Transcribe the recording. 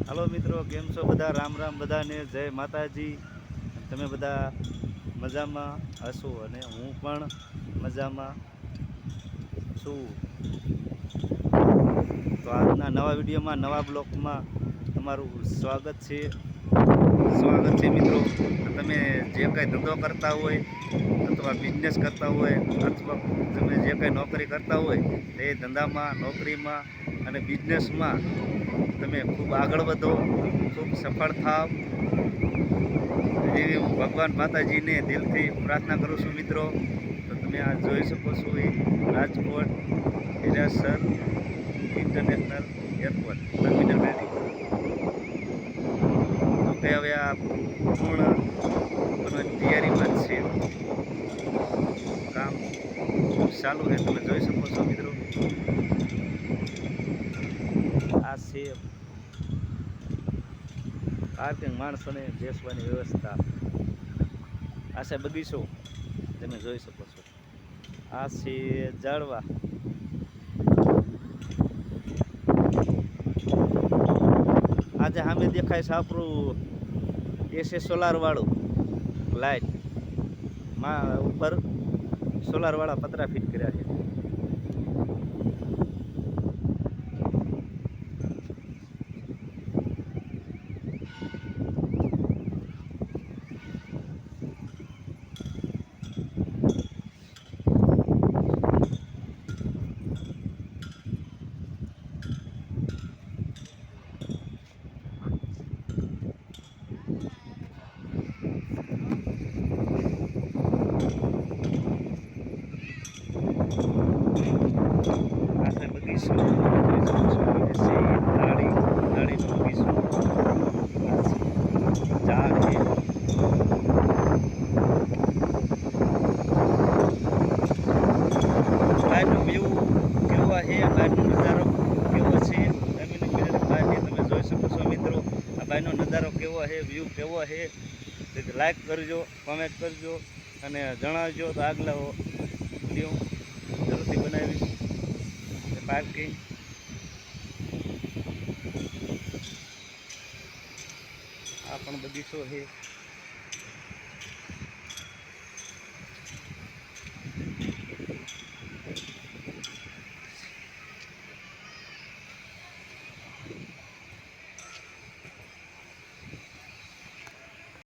હાલો મિત્રો, કેમ છો બધા? રામ રામ બધાને, જય માતાજી। તમે બધા મજામાં હશો અને હું પણ મજામાં છું। તો આજના નવા વિડીયોમાં, નવા બ્લોગમાં તમારું સ્વાગત છે મિત્રો। તમે જે કંઈ ધંધો કરતા હોય અથવા બિઝનેસ કરતા હોય અથવા તમે જે કંઈ નોકરી કરતા હોય તે ધંધામાં, નોકરીમાં અને બિઝનેસમાં તમે ખૂબ આગળ વધો, ખૂબ સફળ થાવ એવી હું ભગવાન માતાજીને દિલથી પ્રાર્થના કરું છું મિત્રો। તો તમે આ જોઈ શકો છો એ Rajkot Hirasar international airport terminal building. તો હવે આ પૂર્ણ તૈયારીમાં જ છે, કામ ચાલુ છે, તમે જોઈ શકો છો મિત્રો। આ છે પાર્કિંગ, માણસોને બેસવાની વ્યવસ્થા। આ છે બગીચો, તમે જોઈ શકો છો। આ છે ઝાડવા। આજે સામે દેખાય છે આપણું એસે સોલાર વાળું લાઈટ માં ઉપર સોલાર વાળા પતરા ફિટ કર્યા છે। આ છે બગીચો, નાળીનો બગીચો, ઝાડ છે। બહારનો વ્યૂ કેવો છે, બહારનો નજારો કેવો છે, તમે જોઈ શકો છો મિત્રો। આ બહારનો નજારો કેવો છે, વ્યૂ કેવો છે, લાઈક કરજો, કોમેન્ટ કરજો અને જણાવજો તો આગલા વિડીયો જરૂરથી બનાવીશ। પાર્કિંગ આ પણ બગીચો છે।